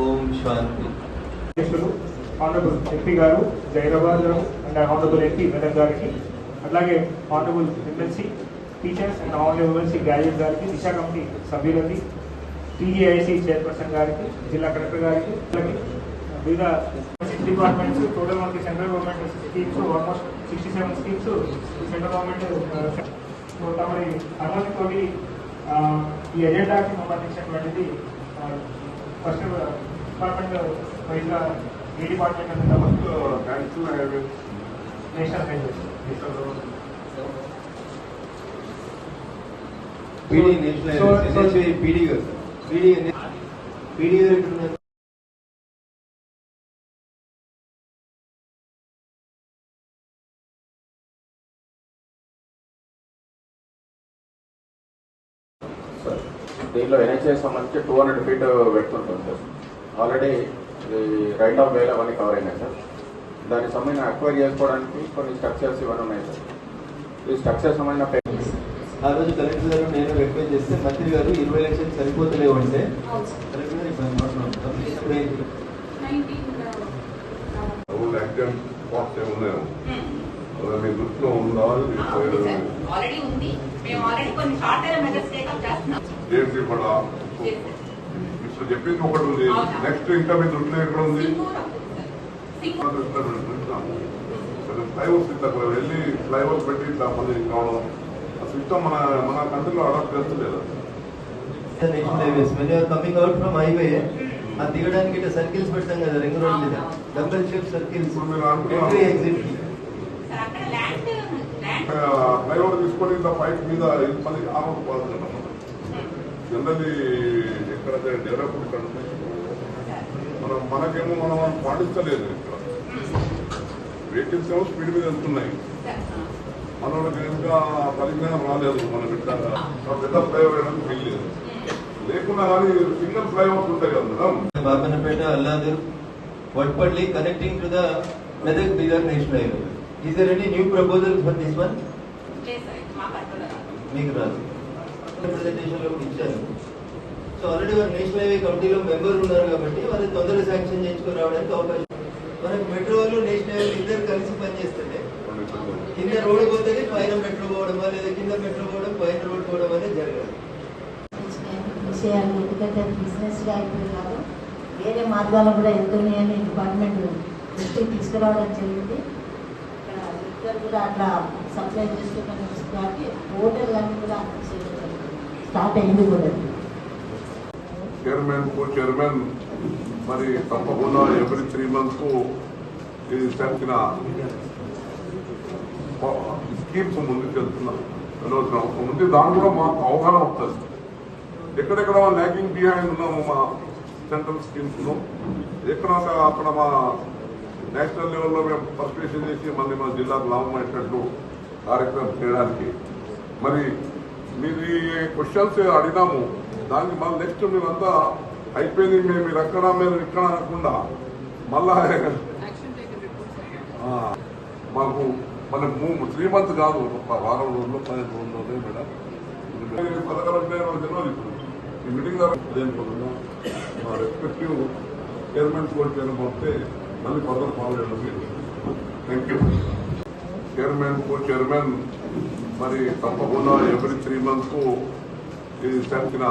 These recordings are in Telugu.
ఓం శాంతి. ఆనరబుల్ ఎంపీ గారు Zaheerabad and honourable MP madam గారికి, అలాగే honourable MLC teachers and honourable MLC graduate గారికి, దిశా కమిటీ సభ్యులకి, టీజీఐసి చైర్పర్సన్ గారికి, జిల్లా కలెక్టర్ గారికి, వివిధ డిపార్ట్మెంట్స్, టోటల్ మనకి central government schemes almost 67 schemes central government మరి అనుమతితో ఈ ఎజెండాకి సంబంధించినటువంటిది ఫస్ట్ డిపార్ట్మెంట్ వైజ్గా ఏ డిపార్ట్మెంట్ నేషనల్ హైవేస్ దీనిలో ఎన్హెచ్ఐ సంబంధించి 200 feet పెడుతుంటాం సార్. ఆల్రెడీ రైట్ ఆఫ్ వేలు అవన్నీ కవర్ అయినాయి సార్. దానికి సంబంధించిన అక్వైర్ చేసుకోవడానికి కొన్ని స్ట్రక్చర్స్ ఇవన్నీ ఉన్నాయి సార్. ఈ స్ట్రక్చర్ సంబంధించిన ఆ రోజు కలెక్టర్ గారు నేను రిక్వెస్ట్ చేస్తే మంత్రి గారు 20 లక్షలు సరిపోతలేవు అంటే కలెక్టర్ గారు ఇప్పుడు చెప్పింది ఒకటి ఉంది. నెక్స్ట్ ఇంకా మీ దృష్టిలో ఎక్కడ ఉంది? ఫ్లైఓవర్స్ ఇట్లా వెళ్ళి ఫ్లైఓవర్స్ పెట్టి ఇట్లా మళ్ళీ కావడం ఆ సిస్టమ్ మన కంట్రీలో అడాప్ట్ చేస్తలేదు. కమింగ్ అవుట్ ఫ్రమ్ హైవే అది దిగడానికి ఇట్లా సర్కిల్స్ పెడతాం కదా రింగ్ రోడ్ మీద, డబుల్ షేప్ సర్కిల్స్. ఇప్పుడు మీరు ఎగ్జిట్ ఫ్లైఓవర్ తీసుకొని ఇట్లా పైప్ మీద మళ్ళీ ఆరోగ్యం జనరల్లీ ఎక్కడైతే డెవలప్మెంట్ ఇక్కడ మనకేమో మనం పాటించలేదు. ఇక్కడ వెహికల్స్ ఏమో స్పీడ్ మీద వెళ్తున్నాయి, మన వాళ్ళకి ఇంకా పరిజ్ఞానం రాలేదు. మనం ఇట్లా పెద్ద ఫ్లైఓవర్ వేయడానికి వీల్లేదు. లేకున్నా కానీ సింగిల్ ఫ్లైఓవర్స్ ఉంటాయి కదా madam. Babannapeta, Alladur, Vadpalli connecting to the Medak bigger national highway. Is there any new proposal for this one? మీకు రాదు. ప్రెజెంటేషన్ లో ఇచ్చారు. సో ఆల్రెడీ వారు నేషనల్ హైవే కమిటీలో మెంబర్ ఉన్నారు కాబట్టి వాళ్ళు తొందరగా శాంక్షన్ చేయించుకొని రావడానికి అవకాశం. మనకు మెట్రో వాళ్ళు నేషనల్ హైవే ఇద్దరు కలిసి పనిచేస్తుంటే కింద రోడ్డు పోతే పైన మెట్రో పోవడమా లేదా కింద మెట్రో పోవడం పైన రోడ్ పోవడం అనేది జరగదు. విషయాలు ఎందుకంటే బిజినెస్ గా అయిపోయి కాదు, వేరే మార్గాలు కూడా వెళ్తున్నాయని డిపార్ట్మెంట్ దృష్టికి తీసుకురావడం జరిగింది. ఇక్కడ కూడా అట్లా సప్లై చేసుకుంటాం కాబట్టి హోటల్ అన్ని కూడా స్టార్ట్ అయింది కూడా. చైర్మన్ మరి తప్పకుండా ఎవ్రీ 3 months ఇది తెచ్చిన స్కీమ్స్ ముందుకు వెళ్తున్నాం. అవసరం ఉంది. దాని కూడా మాకు అవగాహన వస్తుంది. ఎక్కడెక్కడ ల్యాగింగ్ బిహైండ్ ఉన్నాము మా సెంట్రల్ స్కీమ్స్ లో, ఎక్కడ అక్కడ మా నేషనల్ లెవెల్లో మేము పర్స్పెక్షన్ చేసి మళ్ళీ మన జిల్లాకు లాభం అయ్యేటట్టు కార్యక్రమం చేయడానికి మరి మీరు క్వశ్చన్స్ అడిగినాము. దానికి మళ్ళీ నెక్స్ట్ మీరంతా అయిపోయింది మీరు ఎక్కడ మీరు ఇక్కడ అనకుండా మళ్ళా మాకు మన 3 months కాదు, ఒక వారం రోజుల్లో 15 రోజుల్లో మేడం పథకాలు తెలియదు. ఇప్పుడు ఈ మీటింగ్ ద్వారా మా రెస్పెక్టివ్ చైర్మన్ కోర్టు పంపితే మళ్ళీ ఫర్దర్ ఫాలో చేయడం. Thank you. చైర్మన్ మరి తప్పకుండా ఎవ్రీ 3 months ఇది తెచ్చిన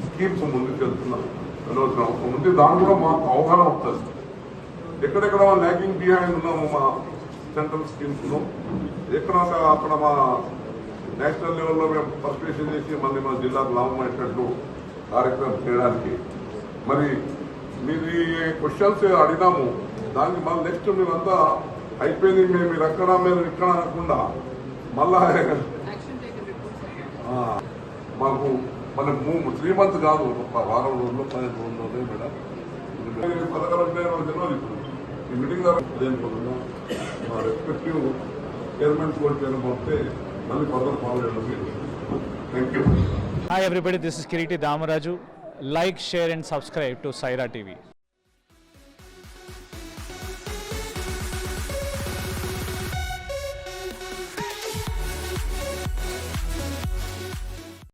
స్కీమ్స్ ముందుకు వెళ్తున్నాం. అవసరం ఉంది. దాని కూడా మాకు అవగాహన వస్తుంది. ఎక్కడెక్కడ ల్యాగింగ్ బిహైండ్ ఉన్నాము మా సెంట్రల్ స్కీమ్స్ లో, ఎక్కడ అక్కడ మా నేషనల్ లెవెల్లో మేము పర్స్పెక్షన్ చేసి మళ్ళీ మన జిల్లాకు లాభం అయ్యేటట్టు కార్యక్రమం చేయడానికి మరి మీరు క్వశ్చన్స్ అడిగినాము. దానికి మళ్ళీ నెక్స్ట్ మీరంతా అయిపోయింది మీరు ఎక్కడ మీరు ఇక్కడ అనకుండా మళ్ళా మాకు మన 3 months కాదు, ఒక వారం రోజుల్లో 15 రోజుల్లో మేడం పథకాలు తెలియదు. ఇప్పుడు ఈ మీటింగ్ ద్వారా మా రెస్పెక్టివ్ చైర్మన్ కోర్టు పంపితే మళ్ళీ ఫర్దర్ ఫాలో చేయడం. Thank you. Hi everybody, this is Kiriti Damaraju. Like, share and subscribe to Saira TV.